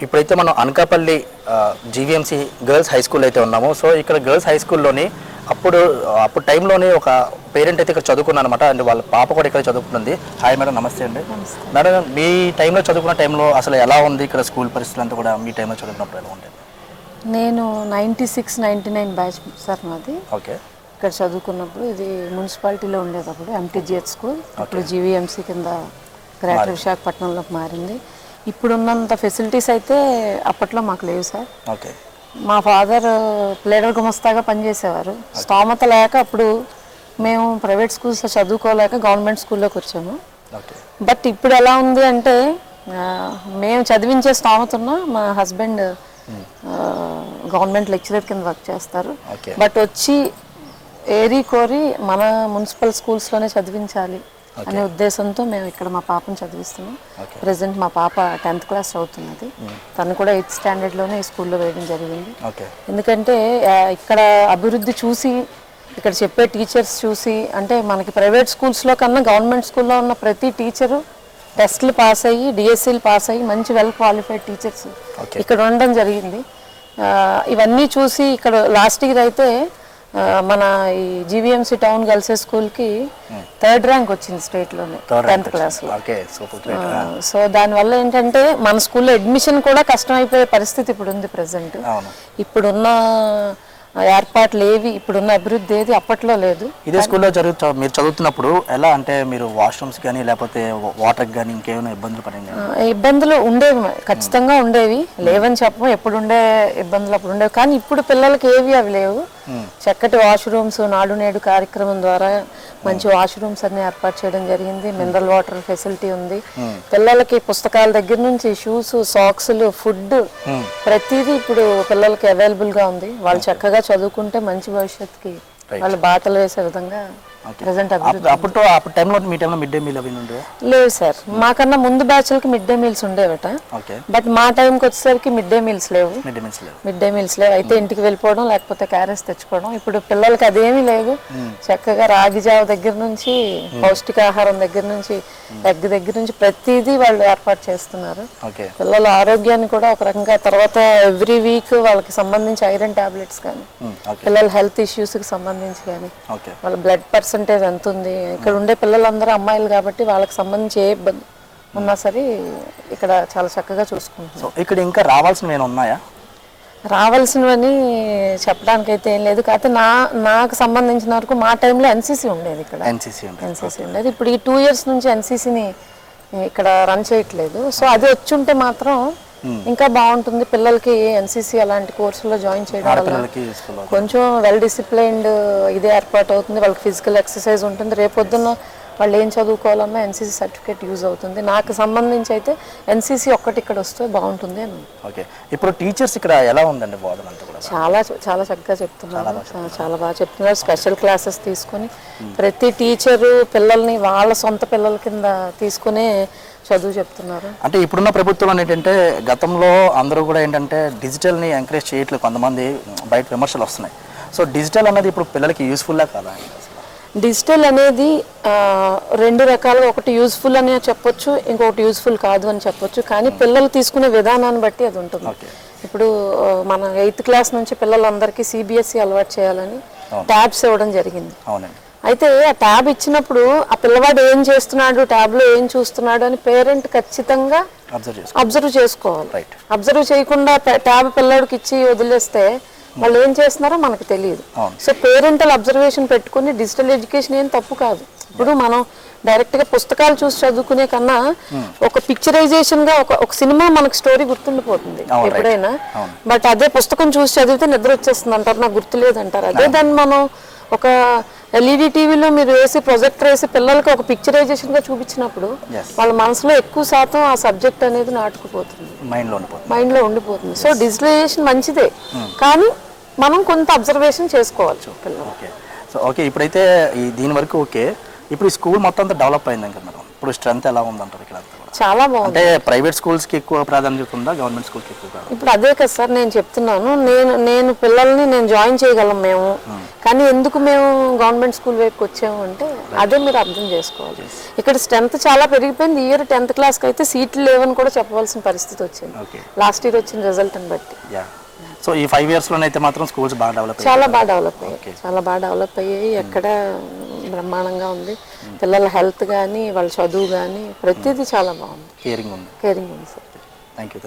ఇప్పుడైతే మనం Anakapalli GVMC girls high school అయితే ఉన్నాము. సో ఇక్కడ గర్ల్స్ హై స్కూల్లోని అప్పుడు టైంలోనే ఒక పేరెంట్ అయితే ఇక్కడ చదువుకున్నాను అనమాట. అండ్ వాళ్ళ పాప కూడా ఇక్కడ చదువుకుంటుంది. హాయ్ మేడం, నమస్తే అండి. మేడం, మీ టైంలో చదువుకున్న టైంలో అసలు ఎలా ఉంది ఇక్కడ స్కూల్ పరిస్థితులు అంతా కూడా మీ టైంలో చదువుకున్నప్పుడు ఎలా ఉండేది? నేను 96, 99 బ్యాచ్ సార్ మాది. ఓకే. ఇక్కడ చదువుకున్నప్పుడు ఇది మున్సిపాలిటీలో ఉండేటప్పుడు ఎంటీజీహెచ్ స్కూల్, ఇప్పుడు జీవీఎంసీ కింద గ్రేటర్ విశాఖపట్నంలోకి మారింది. ఇప్పుడున్నంత ఫెసిలిటీస్ అయితే అప్పట్లో మాకు లేవు సార్. ఓకే. మా ఫాదర్ ప్లేడర్ గుమస్తాగా పనిచేసేవారు. స్తోమత లేక అప్పుడు మేము ప్రైవేట్ స్కూల్స్లో చదువుకోలేక గవర్నమెంట్ స్కూల్లోకి వచ్చాము. బట్ ఇప్పుడు ఎలా ఉంది అంటే మేము చదివించే స్తోమత ఉన్న మా హస్బెండ్ గవర్నమెంట్ లెక్చరర్ కింద వర్క్ చేస్తారు. బట్ వచ్చి ఏరి కోరి మన మున్సిపల్ స్కూల్స్లోనే చదివించాలి అనే ఉద్దేశంతో మేము ఇక్కడ మా పాపను చదివిస్తున్నాం. ప్రెసెంట్ మా పాప 10th క్లాస్ చదువుతున్నది. తను కూడా 8th స్టాండర్డ్లోనే ఈ స్కూల్లో వేయడం జరిగింది. ఎందుకంటే ఇక్కడ అభివృద్ధి చూసి, ఇక్కడ చెప్పే టీచర్స్ చూసి, అంటే మనకి ప్రైవేట్ స్కూల్స్లో కన్నా గవర్నమెంట్ స్కూల్లో ఉన్న ప్రతి టీచరు టెస్ట్లు పాస్ అయ్యి, డిఎస్సీలు పాస్ అయ్యి మంచి వెల్ క్వాలిఫైడ్ టీచర్స్ ఇక్కడ ఉండడం జరిగింది. ఇవన్నీ చూసి ఇక్కడ లాస్ట్ ఇయర్ అయితే మన ఈ జీవీఎంసీ టౌన్ గర్ల్స్ స్కూల్కి 3rd ర్యాంక్ వచ్చింది స్టేట్లోనే 10th క్లాస్లో. సో దానివల్ల ఏంటంటే మన స్కూల్లో అడ్మిషన్ కూడా కష్టం అయిపోయే పరిస్థితి ఇప్పుడు ఉంది ప్రజెంట్. ఇప్పుడున్న ఏర్పాట్లు ఏవి, ఇప్పుడున్న అభివృద్ధి ఏది అప్పట్లో లేదు. ఇదే స్కూల్లో మీరు చదువుతున్నప్పుడు ఎలా అంటే మీరు వాష్రూమ్స్ కానీ లేకపోతే వాటర్ కానీ ఇంకేమైనా ఇబ్బందులు పడింది? ఇబ్బందులు ఉండేవి, ఖచ్చితంగా ఉండేవి. లేవని చెప్పము, ఎప్పుడు ఉండే ఇబ్బందులు అప్పుడు ఉండేవి. కానీ ఇప్పుడు పిల్లలకి ఏవి అవి లేవు. చక్కటి వాష్రూమ్స్ నాడు నేడు కార్యక్రమం ద్వారా మంచి వాష్రూమ్స్ అన్ని ఏర్పాటు చేయడం జరిగింది. మినరల్ వాటర్ ఫెసిలిటీ ఉంది. పిల్లలకి పుస్తకాల దగ్గర నుంచి షూస్, సాక్స్లు, ఫుడ్ ప్రతిదీ ఇప్పుడు పిల్లలకి అవైలబుల్ గా ఉంది. వాళ్ళు చక్కగా చదువుకుంటే మంచి భవిష్యత్తుకి వాళ్ళు బాటలు వేసే విధంగా ప్రెసెంట్ అప్పుడు టైంలో మీ టైంలో మిడ్ డే మీల్ అవి ఉండేవా? లేవు సార్, మాకన్నా ముందు బ్యాచ్లకి మిడ్ డే మీల్స్ ఉండేవట. బట్ మా టైంకి వచ్చేసరికి మిడ్ డే మీల్స్ లేవు. మిడ్ డే మీల్స్ లేవు. అయితే ఇంటికి వెళ్ళిపోవడం, లేకపోతే క్యారెట్స్ తెచ్చుకోవడం. ఇప్పుడు పిల్లలకి అదేమీ లేదు. చక్కగా రాగి జావ దగ్గర నుంచి, పౌష్టికాహారం దగ్గర నుంచి, ఎగ్ దగ్గర నుంచి ప్రతిదీ వాళ్ళు ఏర్పాటు చేస్తున్నారు. పిల్లల ఆరోగ్యాన్ని కూడా ఒక రకంగా, తర్వాత ఎవ్రీ వీక్ వాళ్ళకి సంబంధించి ఐరన్ టాబ్లెట్స్ కానీ, పిల్లల హెల్త్ ఇష్యూస్కి సంబంధించి కానీ, వాళ్ళ బ్లడ్ పర్సెంటేజ్ ఎంత ఉంది, ఇక్కడ ఉండే పిల్లలందరూ అమ్మాయిలు కాబట్టి వాళ్ళకి సంబంధించి ఏ ఇబ్బంది ఉన్నా సరే ఇక్కడ చాలా చక్కగా చూసుకుంటున్నాం. ఇక్కడ ఇంకా రావాల్సినవి ఉన్నాయా? రావాల్సినవని చెప్పడానికి అయితే ఏం లేదు. కాకపోతే నాకు సంబంధించిన వరకు మా టైంలో ఎన్సీసీ ఉండేది ఇక్కడ. ఎన్సీసీ ఉండేది. ఇప్పుడు ఈ 2 years నుంచి ఎన్సీసీని ఇక్కడ రన్ చేయట్లేదు. సో అది వచ్చి ఉంటే మాత్రం ఇంకా బాగుంటుంది. పిల్లలకి ఎన్సీసీ అలాంటి కోర్సులో జాయిన్ చేయడం వల్ల కొంచెం వెల్ డిసిప్లైన్డ్ ఇదే ఏర్పాటు అవుతుంది. వాళ్ళకి ఫిజికల్ ఎక్సర్సైజ్ ఉంటుంది. రేపొద్దున్న వాళ్ళు ఏం చదువుకోవాలన్నా ఎన్సీసీ సర్టిఫికేట్ యూజ్ అవుతుంది. నాకు సంబంధించి అయితే ఎన్సీసీ ఒక్కటి ఇక్కడ వస్తే బాగుంటుంది అని. ఓకే. ఇప్పుడు టీచర్స్ ఇక్కడ ఎలా ఉందండి బోధన అంతా కూడా? చాలా చక్కగా చెప్తున్నారు. చాలా బాగా చెప్తున్నారు. స్పెషల్ క్లాసెస్ తీసుకొని ప్రతి టీచరు పిల్లల్ని వాళ్ళ సొంత పిల్లల కింద తీసుకునే చదువు చెప్తున్నారు. అంటే ఇప్పుడున్న ప్రభుత్వం ఏంటంటే గతంలో అందరూ కూడా ఏంటంటే డిజిటల్ని ఎంకరేజ్ చేయట్లేదు. కొంతమంది బయట విమర్శలు వస్తున్నాయి. సో డిజిటల్ అనేది ఇప్పుడు పిల్లలకి యూస్ఫుల్లా కాదా? డిజిటల్ అనేది 2 రకాలుగా, ఒకటి యూస్ఫుల్ అని చెప్పొచ్చు, ఇంకొకటి యూస్ఫుల్ కాదు అని చెప్పొచ్చు. కానీ పిల్లలు తీసుకునే విధానాన్ని బట్టి అది ఉంటుంది. ఇప్పుడు మన 8th క్లాస్ నుంచి పిల్లలందరికీ సిబిఎస్ఈ అలవాటు చేయాలని ట్యాబ్స్ ఇవ్వడం జరిగింది. అయితే ఆ ట్యాబ్ ఇచ్చినప్పుడు ఆ పిల్లవాడు ఏం చేస్తున్నాడు, ట్యాబ్లో ఏం చూస్తున్నాడు అని పేరెంట్ ఖచ్చితంగా అబ్జర్వ్ చేసుకోవాలి. అబ్జర్వ్ చేయకుండా ట్యాబ్ పిల్లడికి ఇచ్చి వదిలేస్తే వాళ్ళు ఏం చేస్తున్నారో మనకు తెలియదు. సో పేరెంటల్ అబ్జర్వేషన్ పెట్టుకుని డిజిటల్ ఎడ్యుకేషన్ ఏం తప్పు కాదు. ఇప్పుడు మనం డైరెక్ట్గా పుస్తకాలు చూసి చదువుకునే కన్నా ఒక పిక్చరైజేషన్ గా ఒక సినిమా మనకు స్టోరీ గుర్తుండిపోతుంది ఎప్పుడైనా. బట్ అదే పుస్తకం చూసి చదివితే నిద్ర వచ్చేస్తుంది అంటారు, నాకు గుర్తులేదు అంటారు. అదే దాన్ని మనం ఒక ఎల్ఈడి టీవీలో మీరు వేసి ప్రొజెక్టర్ వేసి పిల్లలకి ఒక పిక్చరైజేషన్ గా చూపించినప్పుడు వాళ్ళ మనసులో ఎక్కువ శాతం ఆ సబ్జెక్ట్ అనేది నాటుకుపోతుంది, మైండ్ లో ఉండిపోతుంది. సో డిజిటలైజేషన్ మంచిదే, కానీ మనం కొంత అబ్జర్వేషన్ చేసుకోవచ్చు పిల్లలు. సో ఓకే, ఇప్పుడైతే దీని వరకు ఓకే. ఇప్పుడు ఈ స్కూల్ మొత్తం అంతా డెవలప్ అయింది కదా మేడం, ఇప్పుడు స్ట్రెంత్ ఎలా ఉందంటారు ఇక్కడ? చాలా బాగుంది. అంటే ప్రైవేట్ స్కూల్స్కి ఎక్కువ ప్రాధాన్యత ఉందా, గవర్నమెంట్ స్కూల్కి ఎక్కువ ప్రాధాన్యత? ఇప్పుడు అదే కదా సార్ నేను చెప్తున్నాను. నేను పిల్లల్ని నేను జాయిన్ చేయగలం మేము, కానీ ఎందుకు మేము గవర్నమెంట్ స్కూల్ వైపుకి వచ్చాము అంటే అదే మీరు అర్థం చేసుకోవాలి. ఇక్కడ స్ట్రెంత్ చాలా పెరిగిపోయింది. ఇయర్ 10th క్లాస్కి అయితే సీట్లు లేవని కూడా చెప్పవలసిన పరిస్థితి వచ్చింది లాస్ట్ ఇయర్ వచ్చిన రిజల్ట్ని బట్టి. సో ఈ 5 yearsలోనే అయితే మాత్రం స్కూల్స్ బాగా డెవలప్ చాలా బాగా డెవలప్ అయ్యాయి, చాలా బాగా డెవలప్ అయ్యాయి. ఎక్కడ బ్రహ్మాండంగా ఉంది. పిల్లల హెల్త్ కానీ వాళ్ళ చదువు కానీ ప్రతిదీ చాలా బాగుంది. కేరింగ్ ఉంది సార్. Thank you.